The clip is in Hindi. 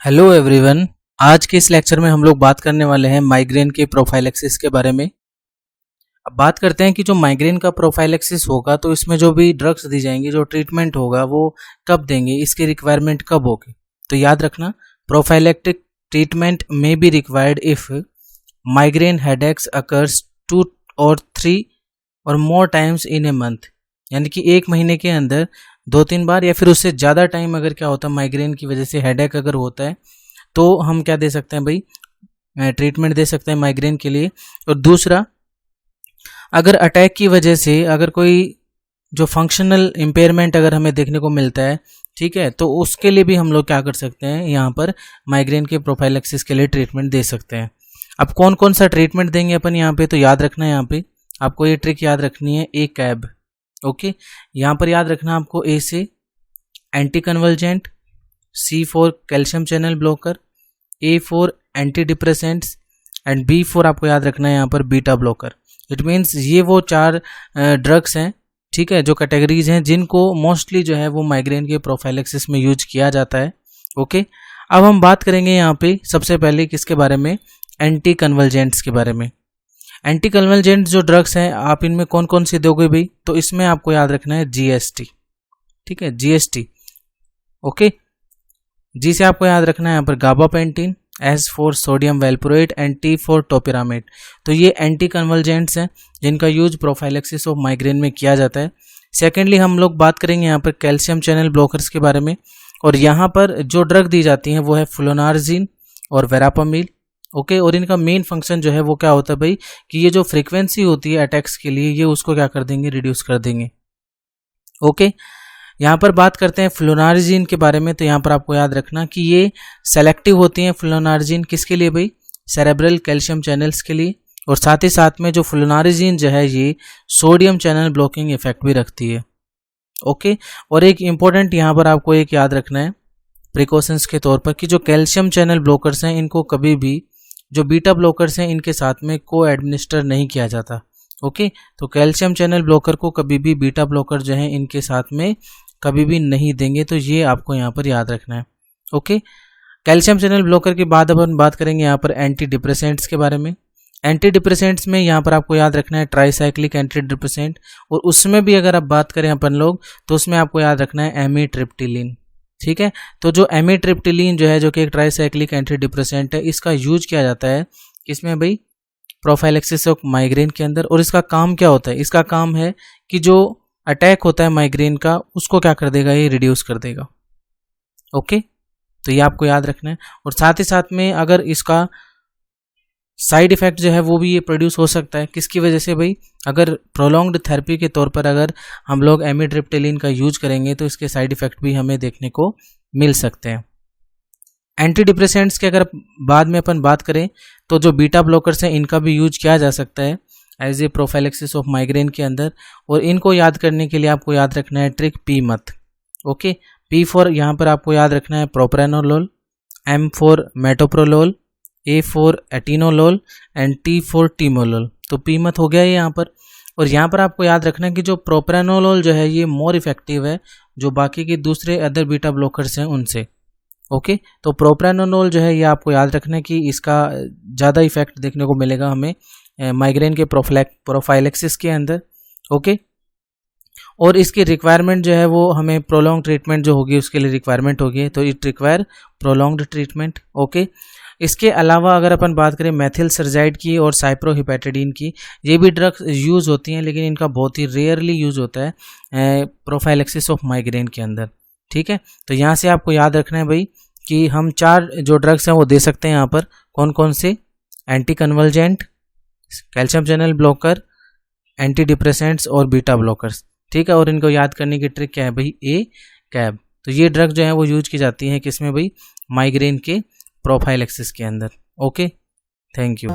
Hello everyone. आज के इस लेक्चर में हम लोग बात करने वाले हैं माइग्रेन के प्रोफाइलैक्सिस के बारे में। अब बात करते हैं कि जो माइग्रेन का प्रोफाइलैक्सिस होगा तो इसमें जो भी ड्रग्स दी जाएंगी, जो ट्रीटमेंट होगा वो कब देंगे, इसकी रिक्वायरमेंट कब होगी। तो याद रखना, प्रोफाइलैक्टिक ट्रीटमेंट में be required if migraine headaches occurs 2 और 3 और more times in a month, यानी कि एक महीने के अंदर 2-3 बार या फिर उससे ज़्यादा टाइम अगर क्या होता है माइग्रेन की वजह से हेडेक अगर होता है तो हम क्या दे सकते हैं भाई, ट्रीटमेंट दे सकते हैं माइग्रेन के लिए। और दूसरा, अगर अटैक की वजह से अगर कोई जो फंक्शनल इम्पेयरमेंट अगर हमें देखने को मिलता है, ठीक है, तो उसके लिए भी हम लोग क्या कर सकते हैं, यहाँ पर माइग्रेन के प्रोफाइलैक्सिस के लिए ट्रीटमेंट दे सकते हैं। अब कौन कौन सा ट्रीटमेंट देंगे अपन यहाँ पे, तो याद रखना है यहाँ पे आपको ये ट्रिक याद रखनी है, ए कैब। ओके, यहाँ पर याद रखना आपको ए से anticonvulsant, C for calcium channel blocker, A for antidepressants and B for आपको याद रखना है यहाँ पर बीटा ब्लॉकर। इट मीन्स ये वो 4 ड्रग्स हैं, ठीक है, जो कैटेगरीज हैं जिनको मोस्टली जो है वो माइग्रेन के प्रोफाइलैक्सिस में यूज किया जाता है। ओके, अब हम बात करेंगे यहाँ पे सबसे पहले किसके बारे में, एंटी कन्वर्जेंट्स के बारे में। एंटी कन्वर्जेंट जो ड्रग्स हैं आप इनमें कौन कौन सी दोगे भाई, तो इसमें आपको याद रखना है जीएसटी, ठीक है, जीएसटी। ओके, जी से आपको याद रखना है यहाँ पर gabapentin, S for sodium valproate and T for topiramate. तो ये एंटी कन्वर्जेंट्स हैं जिनका यूज प्रोफाइलैक्सिस ऑफ माइग्रेन में किया जाता है। सेकेंडली हम लोग बात करेंगे यहाँ पर कैल्शियम चैनल ब्लॉकर्स के बारे में, और यहाँ पर जो ड्रग दी जाती हैं वो है फ्लोनार्जिन और वेरापामिल। ओके, और इनका मेन फंक्शन जो है वो क्या होता है भाई, कि ये जो फ्रीक्वेंसी होती है अटैक्स के लिए, ये उसको क्या कर देंगे, रिड्यूस कर देंगे। ओके, यहाँ पर बात करते हैं फ्लोनार्जिन के बारे में। तो यहाँ पर आपको याद रखना कि ये सेलेक्टिव होती हैं फ्लोनार्जिन, किसके लिए भाई, सेरेब्रल कैल्शियम चैनल्स के लिए। और साथ ही साथ में जो फ्लोनार्जिन जो है ये सोडियम चैनल ब्लॉकिंग इफेक्ट भी रखती है। ओके, और एक इम्पॉर्टेंट यहाँ पर आपको एक याद रखना है प्रिकॉशंस के तौर पर, कि जो कैल्शियम चैनल ब्लॉकर्स हैं इनको कभी भी जो बीटा ब्लॉकर्स हैं इनके साथ में को एडमिनिस्टर नहीं किया जाता। ओके, तो कैल्शियम चैनल ब्लॉकर को कभी भी बीटा ब्लॉकर जो है इनके साथ में कभी भी नहीं देंगे, तो ये आपको यहाँ पर याद रखना है। ओके, कैल्शियम चैनल ब्लॉकर के बाद अपन बात करेंगे यहाँ पर एंटी डिप्रेसेंट्स के बारे में। एंटी डिप्रेसेंट्स में यहाँ पर आपको याद रखना है ट्राईसाइक्लिक एंटी डिप्रेसेंट, और उसमें भी अगर आप बात करें अपन लोग तो उसमें आपको याद रखना है एमिट्रिप्टिलिन, ठीक है। तो जो एमिट्रिप्टिलिन जो है, जो कि एक ट्राईसाइक्लिक एंटी डिप्रेसेंट है, इसका यूज किया जाता है किसमें भाई, प्रोफाइलैक्सिस ऑफ माइग्रेन के अंदर। और इसका काम क्या होता है, इसका काम है कि जो अटैक होता है माइग्रेन का उसको क्या कर देगा, ये रिड्यूस कर देगा। ओके, तो ये आपको याद रखना है। और साथ ही साथ में अगर इसका साइड इफेक्ट जो है वो भी ये प्रोड्यूस हो सकता है, किसकी वजह से भाई, अगर प्रोलॉन्ग्ड थेरेपी के तौर पर अगर हम लोग एमिट्रिप्टिलिन का यूज करेंगे तो इसके साइड इफेक्ट भी हमें देखने को मिल सकते हैं। एंटी डिप्रेसेंट्स के अगर बाद में अपन बात करें तो जो बीटा ब्लॉकर्स हैं इनका भी यूज किया जा सकता है as a prophylaxis of migraine के अंदर। और इनको याद करने के लिए आपको याद रखना है ट्रिक पी मत। ओके, पी फॉर यहाँ पर आपको याद रखना है propranolol, M for metoprolol, A for atenolol and T for timolol. तो पी मत हो गया ये यहाँ पर। और यहाँ पर आपको याद रखना है कि जो प्रोप्रानोलोल जो है ये मोर इफेक्टिव है जो बाकी के दूसरे अदर बीटा ब्लॉकर्स हैं उनसे। ओके, तो प्रोप्रानोलोल जो है ये आपको याद रखना है कि इसका ज़्यादा इफेक्ट देखने को मिलेगा हमें माइग्रेन के प्रोफाइलैक्सिस के अंदर। ओके, और इसकी रिक्वायरमेंट जो है वो हमें प्रोलॉन्ग ट्रीटमेंट जो होगी उसके लिए रिक्वायरमेंट होगी, तो it require prolonged treatment. Okay, इसके अलावा अगर अपन बात करें मेथिल सरजाइड की और साइप्रोहिपेटाडीन की, ये भी ड्रग्स यूज़ होती हैं लेकिन इनका बहुत ही रेयरली यूज़ होता है प्रोफाइलैक्सिस ऑफ माइग्रेन के अंदर, ठीक है। तो यहाँ से आपको याद रखना है भाई कि हम 4 जो ड्रग्स हैं वो दे सकते हैं यहाँ पर, कौन कौन से, anti convergent, calcium channel blocker, anti depressants और बीटा ब्लॉकर्स, ठीक है। और इनको याद करने की ट्रिक क्या है भाई, ए कैब। तो ये ड्रग जो है वो यूज की जाती हैं किसमें भाई, माइग्रेन के प्रोफाइलैक्सिस के अंदर। Okay, thank you.